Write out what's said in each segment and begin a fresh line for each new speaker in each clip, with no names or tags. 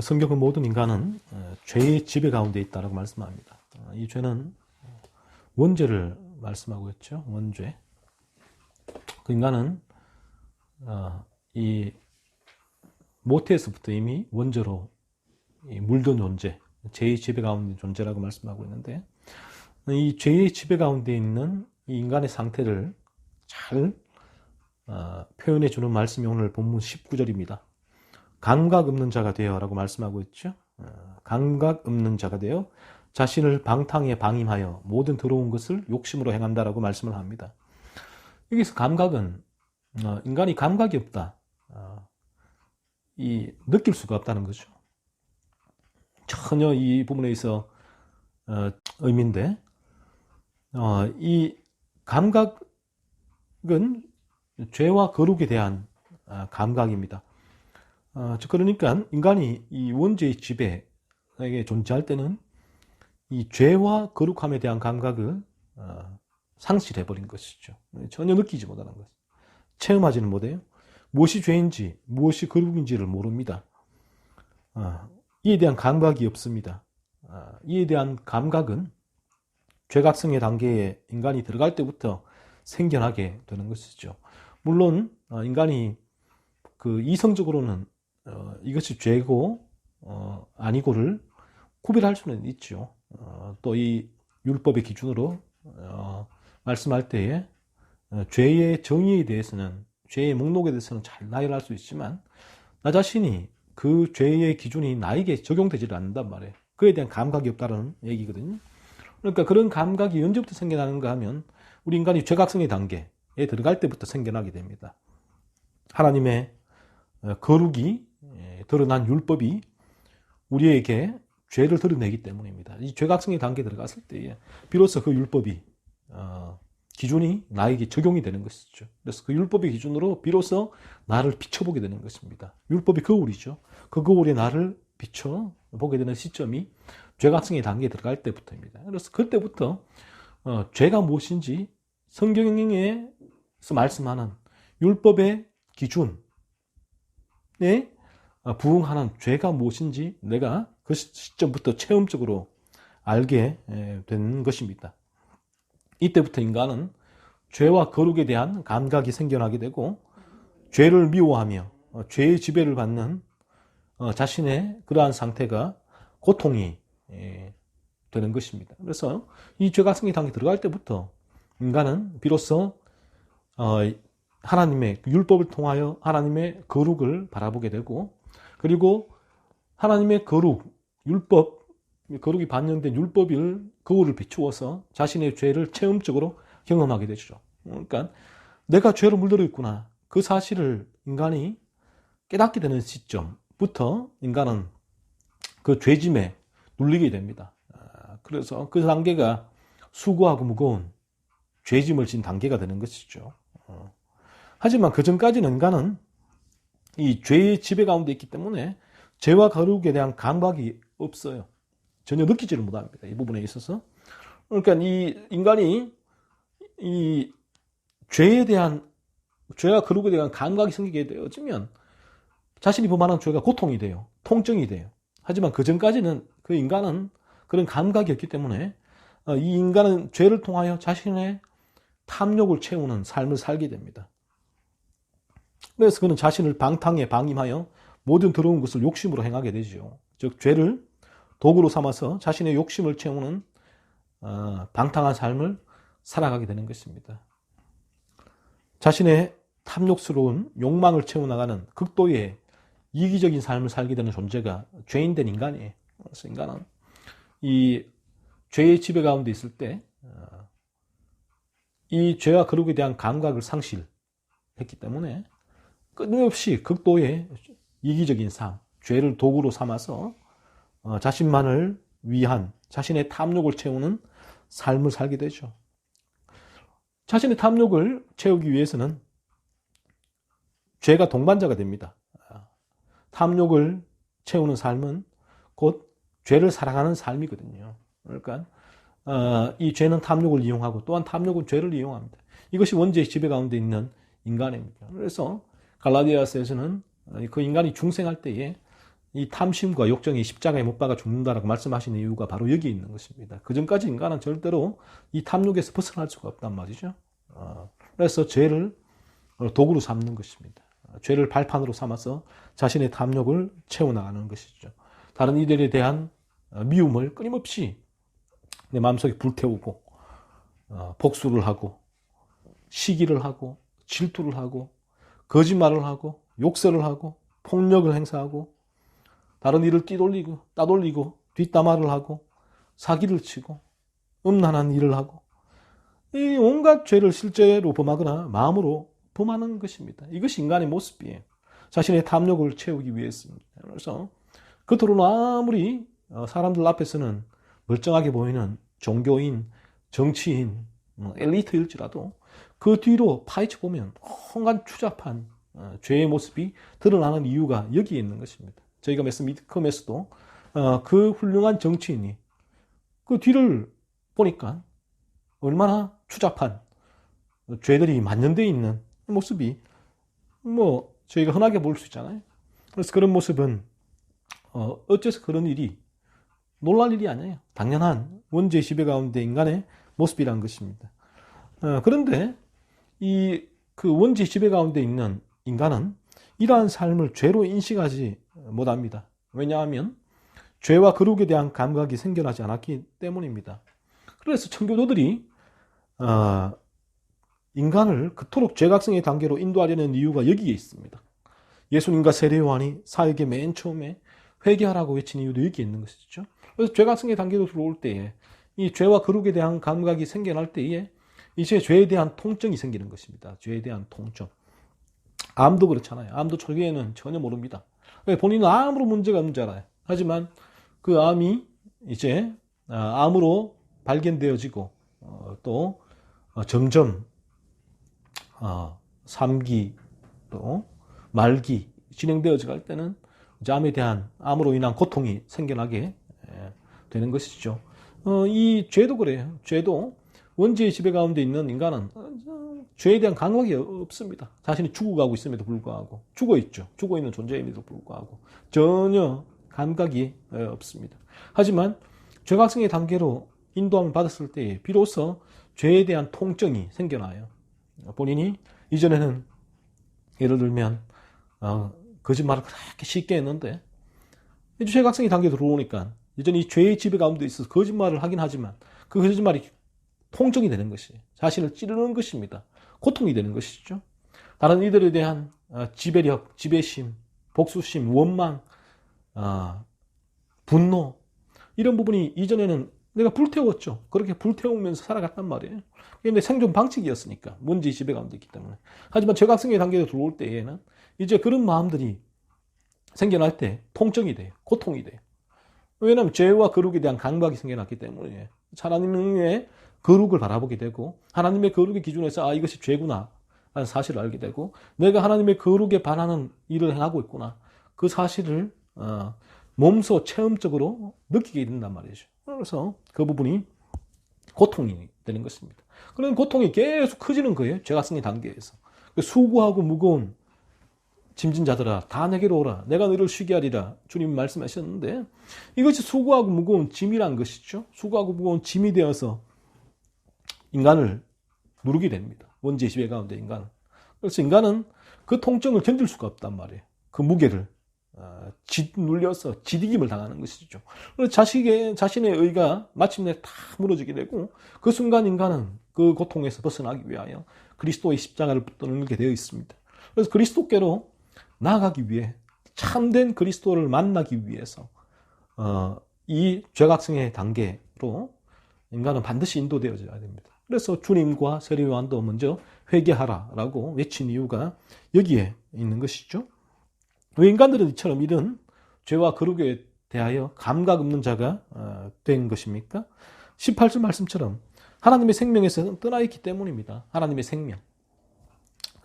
성경은 모든 인간은 죄의 지배 가운데 있다라고 말씀합니다. 이 죄는 원죄를 말씀하고 있죠. 원죄. 그 인간은 이 모태에서부터 이미 원죄로 물든 존재, 죄의 지배 가운데 있는 존재라고 말씀하고 있는데, 이 죄의 지배 가운데 있는 이 인간의 상태를 잘 표현해 주는 말씀이 오늘 본문 19절입니다. 감각 없는 자가 되어 라고 말씀하고 있죠. 감각 없는 자가 되어 자신을 방탕에 방임하여 모든 더러운 것을 욕심으로 행한다라고 말씀을 합니다. 여기서 감각은 인간이 감각이 없다, 느낄 수가 없다는 거죠. 전혀 이 부분에 있어 의미인데, 이 감각은 죄와 거룩에 대한 감각입니다. 그러니까 인간이 이 원죄의 지배에 존재할 때는 이 죄와 거룩함에 대한 감각을 상실해버린 것이죠. 전혀 느끼지 못하는 것이죠. 체험하지는 못해요. 무엇이 죄인지 무엇이 거룩인지를 모릅니다. 이에 대한 감각이 없습니다. 이에 대한 감각은 죄각성의 단계에 인간이 들어갈 때부터 생겨나게 되는 것이죠. 물론 인간이 그 이성적으로는 이것이 죄고 아니고를 구별할 수는 있죠. 또 이 율법의 기준으로 말씀할 때에 죄의 정의에 대해서는, 죄의 목록에 대해서는 잘 나열할 수 있지만 나 자신이 그 죄의 기준이 나에게 적용되지 않는단 말이에요. 그에 대한 감각이 없다는 얘기거든요. 그러니까 그런 감각이 언제부터 생겨나는가 하면 우리 인간이 죄각성의 단계에 들어갈 때부터 생겨나게 됩니다. 하나님의 거룩이 드러난 율법이 우리에게 죄를 드러내기 때문입니다. 이 죄각성의 단계에 들어갔을 때에 비로소 그 율법이 기준이 나에게 적용이 되는 것이죠. 그래서 그 율법의 기준으로 비로소 나를 비춰보게 되는 것입니다. 율법이 거울이죠. 그 거울에 나를 비춰보게 되는 시점이 죄각성의 단계에 들어갈 때부터입니다. 그래서 그때부터 죄가 무엇인지 성경에서 말씀하는 율법의 기준에 부응하는 죄가 무엇인지 내가 그 시점부터 체험적으로 알게 된 것입니다. 이때부터 인간은 죄와 거룩에 대한 감각이 생겨나게 되고 죄를 미워하며 죄의 지배를 받는 자신의 그러한 상태가 고통이 되는 것입니다. 그래서 이 죄각성의 단계에 들어갈 때부터 인간은 비로소 하나님의 율법을 통하여 하나님의 거룩을 바라보게 되고, 그리고 하나님의 거룩이 반영된 율법을 거울을 비추어서 자신의 죄를 체험적으로 경험하게 되죠. 그러니까 내가 죄로 물들어 있구나, 그 사실을 인간이 깨닫게 되는 시점부터 인간은 그 죄짐에 눌리게 됩니다. 그래서 그 단계가 수고하고 무거운 죄짐을 진 단계가 되는 것이죠. 하지만 그 전까지는 인간은 이 죄의 지배 가운데 있기 때문에 죄와 거룩에 대한 감각이 없어요. 전혀 느끼지를 못합니다. 이 부분에 있어서. 그러니까 이 인간이 이 죄와 거룩에 대한 감각이 생기게 되어지면 자신이 범하는 죄가 고통이 돼요. 통증이 돼요. 하지만 그 전까지는 그 인간은 그런 감각이 없기 때문에 이 인간은 죄를 통하여 자신의 탐욕을 채우는 삶을 살게 됩니다. 그래서 그는 자신을 방탕에 방임하여 모든 더러운 것을 욕심으로 행하게 되죠. 즉 죄를 도구로 삼아서 자신의 욕심을 채우는 방탕한 삶을 살아가게 되는 것입니다. 자신의 탐욕스러운 욕망을 채워나가는 극도의 이기적인 삶을 살게 되는 존재가 죄인된 인간이에요. 그래서 인간은 이 죄의 지배 가운데 있을 때 이 죄와 거룩에 대한 감각을 상실했기 때문에 끊임없이 극도의 이기적인 삶, 죄를 도구로 삼아서 자신만을 위한 자신의 탐욕을 채우는 삶을 살게 되죠. 자신의 탐욕을 채우기 위해서는 죄가 동반자가 됩니다. 탐욕을 채우는 삶은 곧 죄를 사랑하는 삶이거든요. 그러니까 이 죄는 탐욕을 이용하고 또한 탐욕은 죄를 이용합니다. 이것이 원죄의 지배 가운데 있는 인간입니다. 그래서 갈라디아서에서는 그 인간이 중생할 때에 이 탐심과 욕정이 십자가에 못 박아 죽는다라고 말씀하시는 이유가 바로 여기 있는 것입니다. 그 전까지 인간은 절대로 이 탐욕에서 벗어날 수가 없단 말이죠. 그래서 죄를 도구로 삼는 것입니다. 죄를 발판으로 삼아서 자신의 탐욕을 채워나가는 것이죠. 다른 이들에 대한 미움을 끊임없이 내 마음속에 불태우고 복수를 하고 시기를 하고 질투를 하고 거짓말을 하고 욕설을 하고 폭력을 행사하고 다른 일을 따돌리고 뒷담화를 하고 사기를 치고 음란한 일을 하고 이 온갖 죄를 실제로 범하거나 마음으로 범하는 것입니다. 이것이 인간의 모습이에요. 자신의 탐욕을 채우기 위해서입니다. 그래서 겉으로는 아무리 사람들 앞에서는 멀쩡하게 보이는 종교인, 정치인, 엘리트일지라도 그 뒤로 파헤쳐 보면 온갖 추잡한 죄의 모습이 드러나는 이유가 여기에 있는 것입니다. 저희가 매스컴에서도 그 훌륭한 정치인이 그 뒤를 보니까 얼마나 추잡한 죄들이 만연되어 있는 모습이 저희가 흔하게 볼 수 있잖아요. 그래서 그런 모습은 어째서 그런 일이 놀랄 일이 아니에요. 당연한 원죄의 지배 가운데 인간의 모습이란 것입니다. 그런데 그 원죄의 지배 가운데 있는 인간은 이러한 삶을 죄로 인식하지 못합니다. 왜냐하면 죄와 거룩에 대한 감각이 생겨나지 않았기 때문입니다. 그래서 청교도들이 인간을 그토록 죄각성의 단계로 인도하려는 이유가 여기에 있습니다. 예수님과 세례요한이 사역의 맨 처음에 회개하라고 외친 이유도 여기에 있는 것이죠. 그래서 죄각성의 단계로 들어올 때에 이 죄와 거룩에 대한 감각이 생겨날 때에 이제 죄에 대한 통증이 생기는 것입니다. 죄에 대한 통증. 암도 그렇잖아요. 암도 초기에는 전혀 모릅니다. 본인은 암으로 문제가 없는 줄 알아요. 하지만 그 암이 이제 암으로 발견되어지고 또 점점 3기 또 말기 진행되어져 갈 때는 암에 대한 암으로 인한 고통이 생겨나게 되는 것이죠. 이 죄도 그래요. 죄도 원죄의 지배 가운데 있는 인간은 죄에 대한 감각이 없습니다. 자신이 죽어가고 있음에도 불구하고 죽어있죠. 죽어있는 존재임에도 불구하고 전혀 감각이 없습니다. 하지만 죄각성의 단계로 인도함을 받았을 때 비로소 죄에 대한 통증이 생겨나요. 본인이 이전에는 예를 들면 거짓말을 그렇게 쉽게 했는데 이제 죄각성의 단계에 들어오니까 여전히 이 죄의 지배 가운데 있어서 거짓말을 하긴 하지만 그 거짓말이 통증이 되는 것이 자신을 찌르는 것입니다. 고통이 되는 것이죠. 다른 이들에 대한 지배력, 지배심, 복수심, 원망, 분노 이런 부분이 이전에는 내가 불태웠죠. 그렇게 불태우면서 살아갔단 말이에요. 근데 생존 방식이었으니까 먼지 지배 가운데 있기 때문에. 하지만 죄각성의 단계에 들어올 때에는 이제 그런 마음들이 생겨날 때 통증이 돼요. 고통이 돼요. 왜냐하면 죄와 거룩에 대한 감각이 생겨났기 때문에 하나님의 거룩을 바라보게 되고 하나님의 거룩의 기준에서 이것이 죄구나 라는 사실을 알게 되고 내가 하나님의 거룩에 반하는 일을 행하고 있구나 그 사실을 몸소 체험적으로 느끼게 된단 말이죠. 그래서 그 부분이 고통이 되는 것입니다. 그런 고통이 계속 커지는 거예요. 죄각성의 단계에서. 수고하고 무거운 짐진 자들아 다 내게로 오라 내가 너를 쉬게 하리라 주님 말씀하셨는데 이것이 수고하고 무거운 짐이란 것이죠. 수고하고 무거운 짐이 되어서 인간을 누르게 됩니다. 원죄의 지배 가운데 인간은. 그래서 인간은 그 통증을 견딜 수가 없단 말이에요. 그 무게를 짓눌려서 지디김을 당하는 것이죠. 그래서 자신의 의가 마침내 다 무너지게 되고 그 순간 인간은 그 고통에서 벗어나기 위하여 그리스도의 십자가를 붙들게 되어 있습니다. 그래서 그리스도께로 나아가기 위해 참된 그리스도를 만나기 위해서 이 죄각성의 단계로 인간은 반드시 인도되어져야 됩니다. 그래서 주님과 세례요한도 먼저 회개하라라고 외친 이유가 여기에 있는 것이죠. 왜 인간들은 이처럼 이런 죄와 거룩에 대하여 감각 없는 자가 된 것입니까? 18절 말씀처럼 하나님의 생명에서 떠나 있기 때문입니다. 하나님의 생명.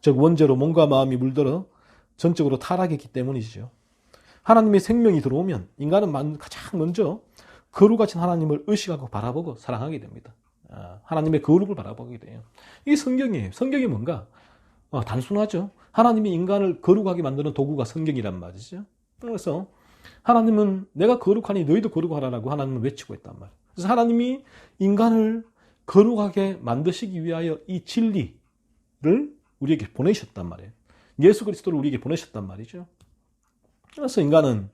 즉 원죄로 몸과 마음이 물들어 전적으로 타락했기 때문이죠. 하나님의 생명이 들어오면 인간은 가장 먼저 거룩하신 하나님을 의식하고 바라보고 사랑하게 됩니다. 하나님의 거룩을 바라보게 돼요. 이게 성경이에요. 성경이 뭔가? 단순하죠. 하나님이 인간을 거룩하게 만드는 도구가 성경이란 말이죠. 그래서 하나님은 내가 거룩하니 너희도 거룩하라라고 하나님은 외치고 있단 말이에요. 그래서 하나님이 인간을 거룩하게 만드시기 위하여 이 진리를 우리에게 보내셨단 말이에요. 예수 그리스도를 우리에게 보내셨단 말이죠. 그래서 인간은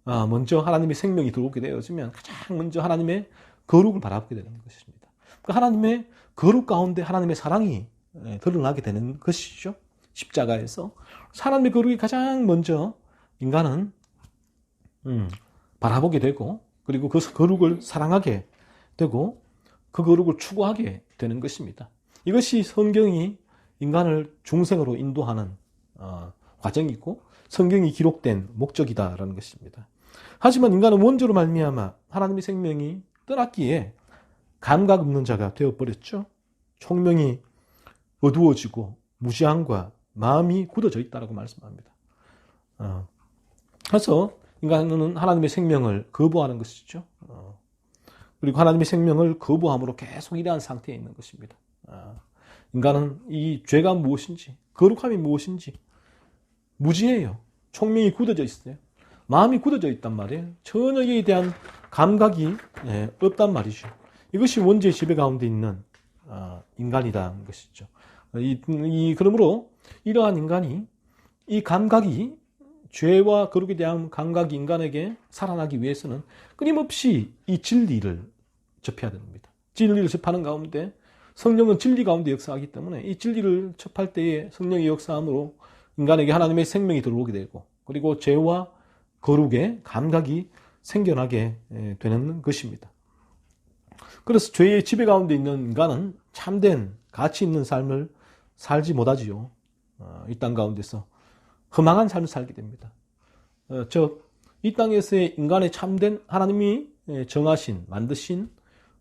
먼저 하나님의 생명이 들어오게 되어지면 가장 먼저 하나님의 거룩을 바라보게 되는 것입니다. 그러니까 하나님의 거룩 가운데 하나님의 사랑이 드러나게 되는 것이죠. 십자가에서 하나님의 거룩이 가장 먼저 인간은 바라보게 되고, 그리고 그 거룩을 사랑하게 되고 그 거룩을 추구하게 되는 것입니다. 이것이 성경이 인간을 중생으로 인도하는 과정이고 성경이 기록된 목적이다라는 것입니다. 하지만 인간은 원죄로 말미암아 하나님의 생명이 떠났기에 감각 없는 자가 되어버렸죠. 총명이 어두워지고 무지함과 마음이 굳어져 있다라고 말씀합니다. 그래서 인간은 하나님의 생명을 거부하는 것이죠. 그리고 하나님의 생명을 거부함으로 계속 이러한 상태에 있는 것입니다. 인간은 이 죄가 무엇인지, 거룩함이 무엇인지 무지해요. 총명이 굳어져 있어요. 마음이 굳어져 있단 말이에요. 전혀 이에 대한 감각이 없단 말이죠. 이것이 원죄의 지배 가운데 있는 인간이라는 것이죠. 그러므로 이러한 인간이 이 감각이 죄와 거룩에 대한 감각이 인간에게 살아나기 위해서는 끊임없이 이 진리를 접해야 됩니다. 진리를 접하는 가운데 성령은 진리 가운데 역사하기 때문에 이 진리를 접할 때에 성령의 역사함으로 인간에게 하나님의 생명이 들어오게 되고, 그리고 죄와 거룩의 감각이 생겨나게 되는 것입니다. 그래서 죄의 지배 가운데 있는 인간은 참된 가치 있는 삶을 살지 못하지요. 이 땅 가운데서 허망한 삶을 살게 됩니다. 즉, 이 땅에서의 인간의 참된 하나님이 정하신, 만드신,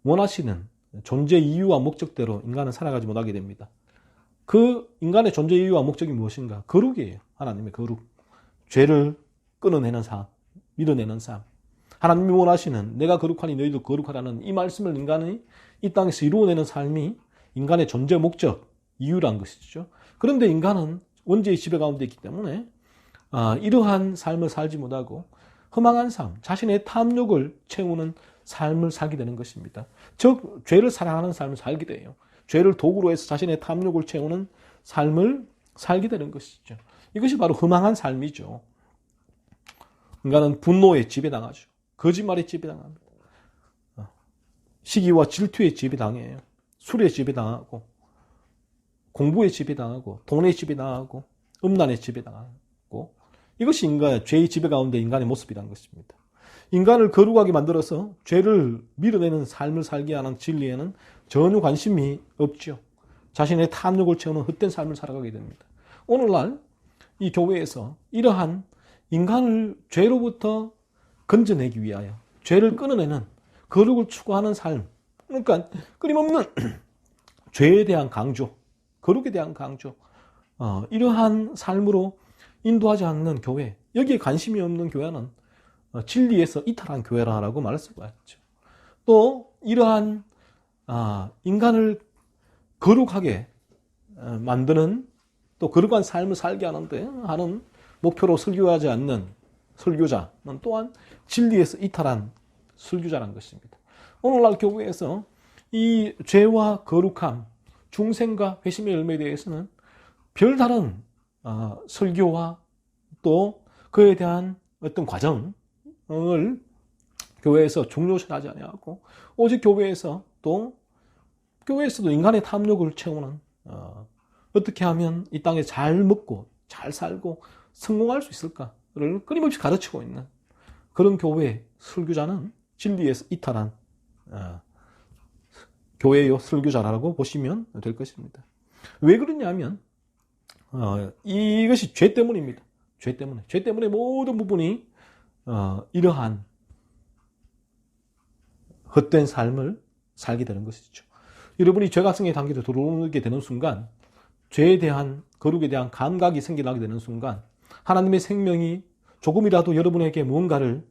원하시는 존재 이유와 목적대로 인간은 살아가지 못하게 됩니다. 그 인간의 존재 이유와 목적이 무엇인가? 거룩이에요. 하나님의 거룩. 죄를 끊어내는 삶, 밀어내는 삶. 하나님이 원하시는 내가 거룩하니 너희도 거룩하라는 이 말씀을 인간이 이 땅에서 이루어내는 삶이 인간의 존재 목적, 이유란 것이죠. 그런데 인간은 원죄의 지배 가운데 있기 때문에 이러한 삶을 살지 못하고 허망한 삶, 자신의 탐욕을 채우는 삶을 살게 되는 것입니다. 즉, 죄를 사랑하는 삶을 살게 돼요. 죄를 도구로 해서 자신의 탐욕을 채우는 삶을 살게 되는 것이죠. 이것이 바로 허망한 삶이죠. 인간은 분노에 지배당하죠. 거짓말에 지배당합니다. 시기와 질투에 지배당해요. 술에 지배당하고, 공부에 지배당하고, 돈에 지배당하고, 음란에 지배당하고, 이것이 죄의 지배 가운데 인간의 모습이라는 것입니다. 인간을 거룩하게 만들어서 죄를 밀어내는 삶을 살게 하는 진리에는 전혀 관심이 없죠. 자신의 탐욕을 채우는 헛된 삶을 살아가게 됩니다. 오늘날 이 교회에서 이러한 인간을 죄로부터 건져내기 위하여 죄를 끊어내는 거룩을 추구하는 삶, 그러니까 끊임없는 죄에 대한 강조, 거룩에 대한 강조, 이러한 삶으로 인도하지 않는 교회, 여기에 관심이 없는 교회는 진리에서 이탈한 교회라고 말할 수가 있죠. 또 이러한 인간을 거룩하게 만드는, 또 거룩한 삶을 살게 하는 목표로 설교하지 않는 설교자는 또한 진리에서 이탈한 설교자라는 것입니다. 오늘날 교회에서 이 죄와 거룩함, 중생과 회심의 열매에 대해서는 별다른 설교와 또 그에 대한 어떤 과정을 교회에서 중요시하지 아니하고, 오직 교회에서도 인간의 탐욕을 채우는 어떻게 하면 이 땅에 잘 먹고 잘 살고 성공할 수 있을까를 끊임없이 가르치고 있는 그런 교회 설교자는 진리에서 이탈한 교회의 설교자라고 보시면 될 것입니다. 왜 그러냐면 이것이 죄 때문입니다. 죄 때문에 모든 부분이 이러한 헛된 삶을 살게 되는 것이죠. 여러분이 죄각성의 단계로 들어오게 되는 순간, 죄에 대한, 거룩에 대한 감각이 생겨나게 되는 순간, 하나님의 생명이 조금이라도 여러분에게 무언가를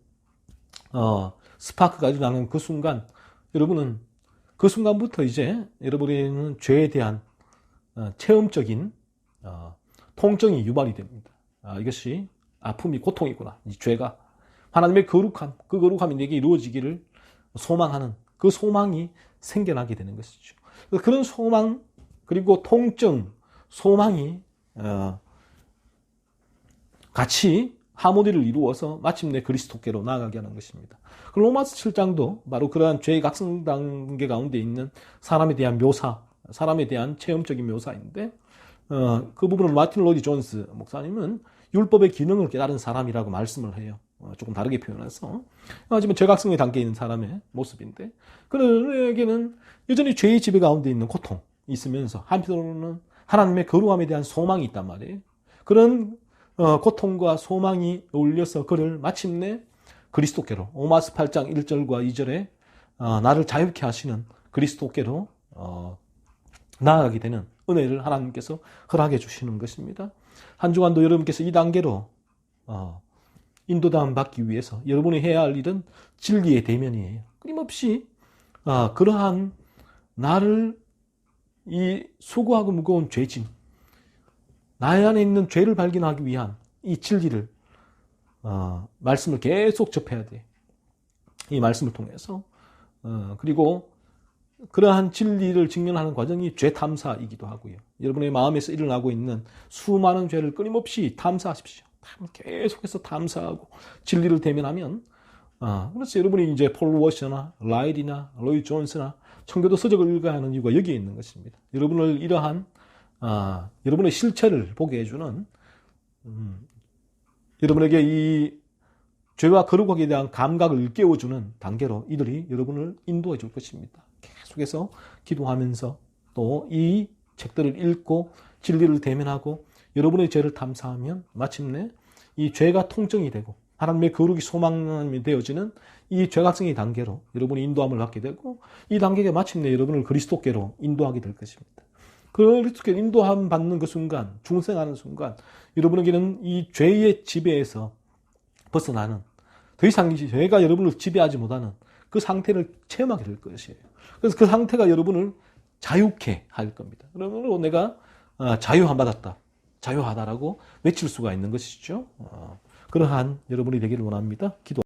스파크가 일어나는 그 순간, 여러분은 그 순간부터 이제 여러분에게는 죄에 대한 체험적인 통증이 유발이 됩니다. 이것이 아픔이 고통이구나. 이 죄가 하나님의 거룩함, 그 거룩함이 내게 이루어지기를 소망하는 그 소망이 생겨나게 되는 것이죠. 그런 소망, 그리고 통증, 소망이 같이 하모니를 이루어서 마침내 그리스도께로 나아가게 하는 것입니다. 로마서 7장도 바로 그러한 죄의 각성 단계 가운데 있는 사람에 대한 묘사, 사람에 대한 체험적인 묘사인데 그 부분을 마틴 로디 존스 목사님은 율법의 기능을 깨달은 사람이라고 말씀을 해요. 조금 다르게 표현해서. 하지만 죄각성의 단계에 있는 사람의 모습인데 그에게는 여전히 죄의 지배 가운데 있는 고통이 있으면서 한편으로는 하나님의 거룩함에 대한 소망이 있단 말이에요. 그런 고통과 소망이 어울려서 그를 마침내 그리스도께로, 로마서 8장 1절과 2절에 나를 자유케 하시는 그리스도께로 나아가게 되는 은혜를 하나님께서 허락해 주시는 것입니다. 한 주간도 여러분께서 이 단계로 인도담 받기 위해서 여러분이 해야 할 일은 진리의 대면이에요. 끊임없이 그러한 나를 이 수고하고 무거운 죄짐, 나의 안에 있는 죄를 발견하기 위한 이 진리를 말씀을 계속 접해야 돼. 이 말씀을 통해서 그리고 그러한 진리를 직면하는 과정이 죄 탐사이기도 하고요. 여러분의 마음에서 일어나고 있는 수많은 죄를 끊임없이 탐사하십시오. 계속해서 탐사하고 진리를 대면하면 그래서 여러분이 이제 폴 워셔나 라일이나 로이 존스나 청교도 서적을 읽어야 하는 이유가 여기에 있는 것입니다. 여러분을 이러한 여러분의 실체를 보게 해주는 여러분에게 이 죄와 거룩하게 대한 감각을 일깨워주는 단계로 이들이 여러분을 인도해 줄 것입니다. 계속해서 기도하면서 또 이 책들을 읽고 진리를 대면하고 여러분의 죄를 탐사하면 마침내 이 죄가 통증이 되고 하나님의 거룩이 소망이 되어지는 이 죄각성의 단계로 여러분이 인도함을 받게 되고 이 단계가 마침내 여러분을 그리스도께로 인도하게 될 것입니다. 그리스도께 인도함 받는 그 순간, 중생하는 순간 여러분에게는 이 죄의 지배에서 벗어나는 더 이상 죄가 여러분을 지배하지 못하는 그 상태를 체험하게 될 것이에요. 그래서 그 상태가 여러분을 자유케 할 겁니다. 그러므로 내가 자유함 받았다, 자유하다라고 외칠 수가 있는 것이죠. 그러한 여러분이 되기를 원합니다. 기도.